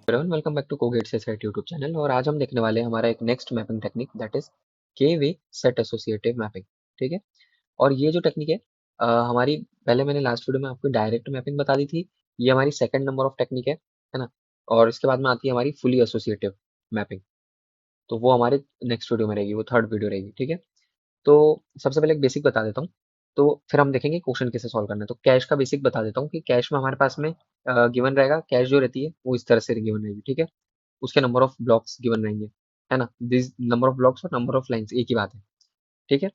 Everyone welcome back to कोगेट से set YouTube channel. और आज हम देखने वाले हैं हमारा एक next mapping technique that is के वे सेट एसोसिएटिव मैपिंग। ठीक है। और ये जो टेक्निक है हमारी पहले मैंने लास्ट वीडियो में आपको डायरेक्ट मैपिंग बता दी थी। ये हमारी सेकंड नंबर ऑफ टेक्निक है ना। और इसके बाद में आती है हमारी फुली एसोसिएटिव मैपिंग। तो वो हमारे नेक्स्ट वीडियो में रहेगी, वो थर्ड वीडियो रहेगी। ठीक है। तो सबसे पहले एक बेसिक बता देता हूँ, तो फिर हम देखेंगे क्वेश्चन कैसे सॉल्व करना है। तो कैश का बेसिक बता देता हूँ कि कैश में हमारे पास में गिवन रहेगा, कैश जो रहती है वो इस तरह से गिवन रहेगी। ठीक है। उसके नंबर ऑफ ब्लॉक्स गिवन रहेंगे, है ना। दिस नंबर ऑफ ब्लॉक्स और नंबर ऑफ लाइंस एक ही बात है। ठीक है।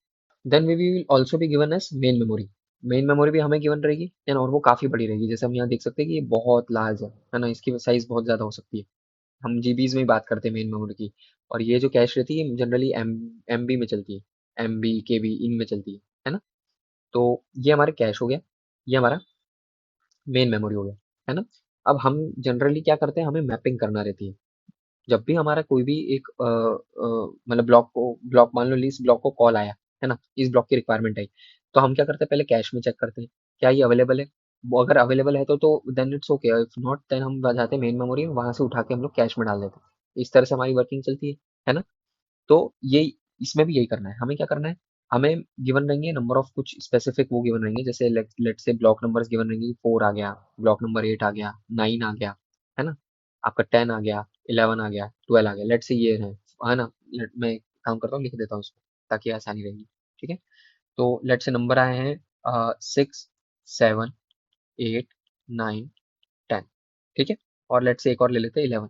देन वी विल ऑल्सो भी given as main memory. Main memory भी हमें गिवन रहेगी है ना, और वो काफी बड़ी रहेगी। जैसे हम यहाँ देख सकते हैं कि ये बहुत लार्ज है ना, इसकी साइज बहुत ज्यादा हो सकती है। हम जीबीज में ही बात करते हैं मेन मेमोरी की। और ये जो कैश रहती है जनरली एमबी में चलती है, एमबी केबी इनमें चलती है ना। तो ये हमारे कैश हो गया, ये हमारा मेन मेमोरी हो गया, है ना। अब हम जनरली क्या करते हैं, हमें मैपिंग करना रहती है। जब भी हमारा कोई भी एक मतलब ब्लॉक मान लो इस ब्लॉक को कॉल आया, है ना, इस ब्लॉक की रिक्वायरमेंट आई, तो हम क्या करते हैं, पहले कैश में चेक करते हैं क्या ये अवेलेबल है। वो अगर अवेलेबल है तो then it's okay, if not then हम जाते हैं मेन मेमोरी, वहां से उठा के हम लोग कैश में डाल देते हैं। इस तरह से हमारी वर्किंग चलती है ना। तो ये इसमें भी यही करना है। हमें क्या करना है, हमें गिवन रहेंगे नंबर ऑफ कुछ स्पेसिफिक वो गिवन रहेंगे। जैसे लेट से ब्लॉक नंबर्स गिवन रहेंगे, 4 आ गया, ब्लॉक नंबर 8 आ गया, 9 आ गया, है ना, आपका 10 आ गया, 11 आ गया, 12 आ गया। लेट से ये है ना। लेट मैं एक काम करता हूँ, लिख देता हूँ उसको ताकि आसानी रहेगी। ठीक है। तो लेट से नंबर आए हैं 6, 7, 8, 9, 10। ठीक है। और लेट से एक और ले लेते हैं 11।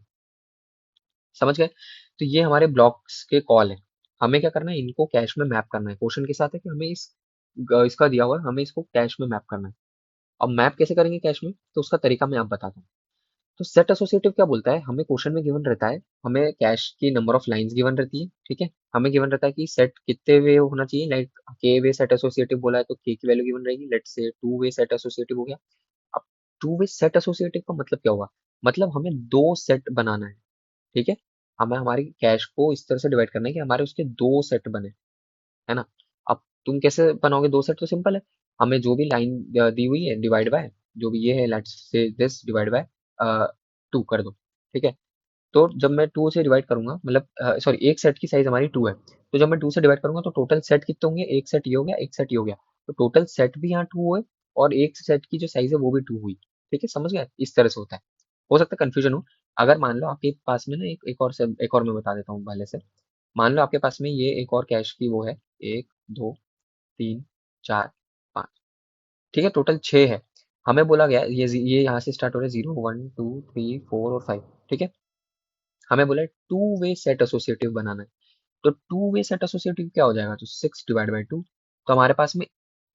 समझ गए। तो ये हमारे ब्लॉक्स के कॉल है। हमें क्या करना है, इनको कैश में मैप करना है। क्वेश्चन के साथ है कि हमें इसका दिया हुआ है, हमें इसको कैश में मैप करना है। अब मैप कैसे करेंगे कैश में, तो उसका तरीका मैं आप बताता हूँ। तो सेट एसोसिएटिव क्या बोलता है, हमें क्वेश्चन में गिवन रहता है, हमें कैश की नंबर ऑफ लाइंस गिवन रहती है। ठीक है। हमें गिवन रहता है कि सेट कितने वे होना चाहिए, लाइक के वे सेट एसोसिएटिव बोला है तो के की वैल्यू गिवन रहेगी। लेट से 2 वे सेट एसोसिएटिव हो गया। अब 2 वे सेट एसोसिएटिव का मतलब क्या हुआ, मतलब हमें दो सेट बनाना है। ठीक है। हमें हमारी कैश को इस तरह से डिवाइड करना है कि हमारे उसके दो सेट बने, है ना। अब तुम कैसे बनाओगे दो सेट, तो सिंपल है। हमें जो भी लाइन दी हुई है डिवाइड बाय, जो भी ये है let's say this divide by 2 कर दो। ठीक है। तो जब मैं 2 से डिवाइड करूंगा, मतलब सॉरी, एक सेट की साइज हमारी 2 है, तो जब मैं 2 से डिवाइड करूंगा तो टोटल सेट कितने होंगे, एक सेट ये हो गया, एक सेट ये हो गया। तो टोटल सेट भी यहाँ 2 हुए, और एक सेट की जो साइज है वो भी 2 हुई। ठीक है, समझ गया। इस तरह से होता है। हो सकता है कंफ्यूजन हो। अगर मान लो आपके पास में ना एक और मैं बता देता हूँ पहले से। मान लो आपके पास में ये एक और कैश की वो है, 1, 2, 3, 4, 5। ठीक है, टोटल 6 है। हमें बोला गया ये यहाँ से स्टार्ट हो रहा है 0, 1, 2, 3, 4 और 5। ठीक है। हमें बोला है टू वे सेट एसोसिएटिव बनाना है। तो टू वे सेट एसोसिएटिव क्या हो जाएगा, तो 6/2। तो हमारे पास में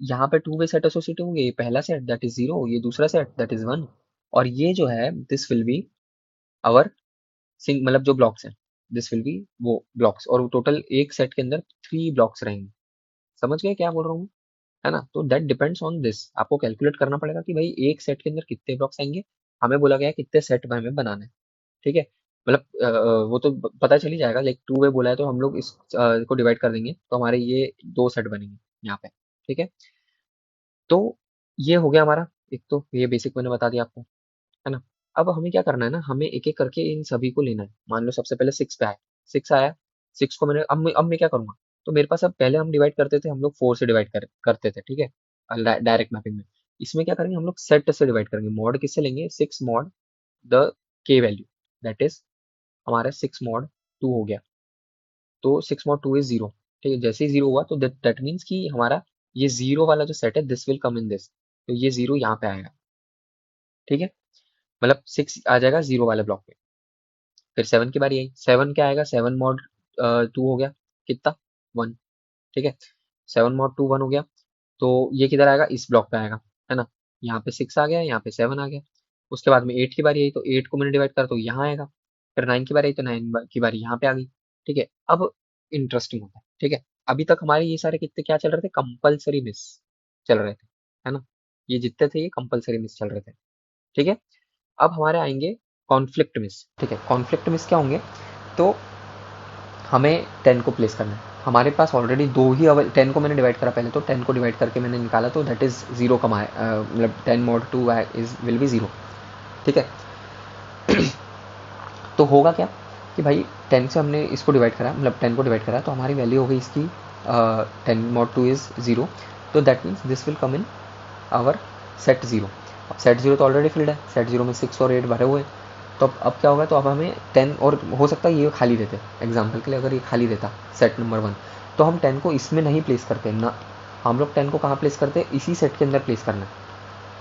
यहाँ पे टू वे सेट एसोसिएटिव हो गया, ये पहला सेट दैट इज 0, ये दूसरा सेट दैट इज 1, और ये जो है दिस विल बी आवर सिंग, मतलब जो ब्लॉक्स है, दिस विल बी वो ब्लॉक्स। और टोटल एक सेट के अंदर 3 ब्लॉक्स रहेंगे। समझ गए क्या बोल रहा हूँ, है ना। तो दैट डिपेंड्स ऑन दिस, आपको कैलकुलेट करना पड़ेगा कि भाई एक सेट के अंदर कितने ब्लॉक्स आएंगे। हमें बोला गया है कितने सेट में हमें बनाना है। ठीक है। मतलब वो तो पता चल ही जाएगा, लाइक 2 वे बोला है तो हम लोग इस को डिवाइड कर देंगे तो हमारे ये 2 सेट बनेंगे यहाँ पे। ठीक है। तो ये हो गया हमारा, एक तो ये बेसिक मैंने बता दिया आपको, है ना। अब हमें क्या करना है ना, हमें एक एक करके इन सभी को लेना है। मान लो सबसे पहले 6 पे आया, 6 आया, 6 को मैंने अब मैं क्या करूंगा, तो मेरे पास अब पहले हम डिवाइड करते थे, हम लोग 4 से डिवाइड करते थे। ठीक है। डायरेक्ट मैपिंग में इसमें क्या करेंगे, हम लोग सेट से डिवाइड करेंगे। मॉड किससे लेंगे, 6 मॉड द के वैल्यू, दैट इज हमारा 6 मॉड 2 हो गया। तो 6 मॉड 2 इज 0। ठीक है। जैसे ही 0 हुआ तो दैट मीन्स कि हमारा ये 0 वाला जो सेट है this will come in this, तो ये 0 यहाँ पे आएगा। ठीक है। मतलब 6 आ जाएगा 0 वाले ब्लॉक पे। फिर 7 की बारी आई, 7 क्या आएगा, 7 मॉड 2 हो गया, कितना, 1। ठीक है। 7 मॉड 2 1 हो गया। तो ये किधर आएगा, इस ब्लॉक पे आएगा, है ना। यहाँ पे 6 आ गया, यहाँ पे 7 आ गया। उसके बाद में 8 की बारी आई, तो 8 को मैंने डिवाइड करा तो यहाँ आएगा। फिर 9 की बारी आई तो 9 की बारी यहाँ पे आ गई। ठीक है। अब इंटरेस्टिंग होता है। ठीक है। अभी तक हमारे ये सारे कितने क्या चल रहे थे, कंपलसरी मिस चल रहे थे, है ना। ये जितने थे ये कंपलसरी मिस चल रहे थे। ठीक है। अब हमारे आएंगे कॉन्फ्लिक्ट मिस। ठीक है। कॉन्फ्लिक्ट मिस क्या होंगे, तो हमें 10 को प्लेस करना है। हमारे पास ऑलरेडी दो ही 10 को मैंने डिवाइड करा पहले, तो 10 को डिवाइड करके मैंने निकाला तो दैट इज 0 मतलब 10 mod 2 इज विल बी 0। ठीक है। तो होगा क्या कि भाई 10 से हमने इसको डिवाइड करा, मतलब 10 को डिवाइड करा, तो हमारी वैल्यू हो गई इसकी 10 mod 2 इज 0, तो that means this will come in our set 0। अब सेट 0 तो ऑलरेडी फिल्ड है, सेट 0 में 6 और 8 भरे हुए हैं, तो अब क्या होगा, तो अब हमें 10, और हो सकता है ये खाली देते, एग्जाम्पल के लिए अगर ये खाली देता सेट नंबर 1, तो हम 10 को इसमें नहीं प्लेस करते ना, हम लोग 10 को कहाँ प्लेस करते हैं, इसी सेट के अंदर प्लेस करना है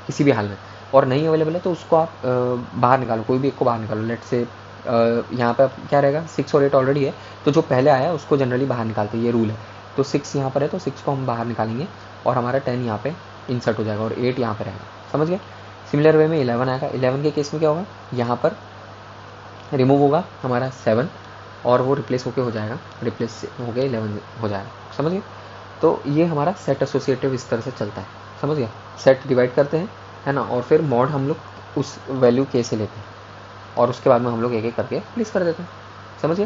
किसी भी हाल में। और नहीं अवेलेबल है तो उसको आप बाहर निकालो, कोई भी एक को बाहर निकालो। लेट से यहाँ पे क्या रहेगा, 6 और 8 ऑलरेडी है, तो जो पहले आया उसको जनरली बाहर निकालते हैं, ये रूल है। तो 6 यहाँ पर है तो 6 को हम बाहर निकालेंगे और हमारा 10 यहाँ पे इंसर्ट हो जाएगा और 8 यहाँ पे रहेगा, समझ गए। सिमिलर वे में 11 आएगा, 11 के केस में क्या होगा, यहाँ पर रिमूव होगा हमारा 7 और वो रिप्लेस होके हो जाएगा, रिप्लेस होके 11 हो जाएगा, समझ गए। तो ये हमारा सेट एसोसिएटिव इस तरह से चलता है, समझ गया। सेट डिवाइड करते हैं, है ना, और फिर मॉड हम लोग उस वैल्यू के से लेते हैं और उसके बाद में हम लोग एक एक करके प्लेस कर देते हैं, समझ गए।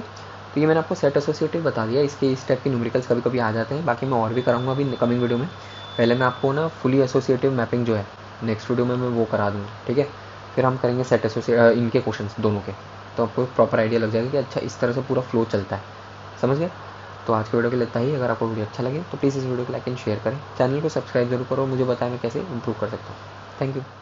तो ये मैंने आपको सेट एसोसिएटिव बता दिया, इसके इस टाइप के न्यूमेरिकल्स कभी कभी आ जाते हैं, बाकी मैं और भी कराऊंगा अभी कमिंग वीडियो में। पहले मैं आपको ना फुली एसोसिएटिव मैपिंग जो है नेक्स्ट वीडियो में मैं वो करा दूँगा, ठीक है। फिर हम करेंगे सेट एसोसिएट इनके क्वेश्चन दोनों के, तो आपको प्रॉपर आइडिया लग जाएगा कि अच्छा इस तरह से पूरा फ्लो चलता है, समझ गए। तो आज के वीडियो के लिए इतना ही। अगर आपको वीडियो अच्छा लगे तो प्लीज़ इस वीडियो को लाइक एंड शेयर करें, चैनल को सब्सक्राइब जरूर करो, मुझे बताएं मैं कैसे इंप्रूव कर सकता हूँ। Thank you.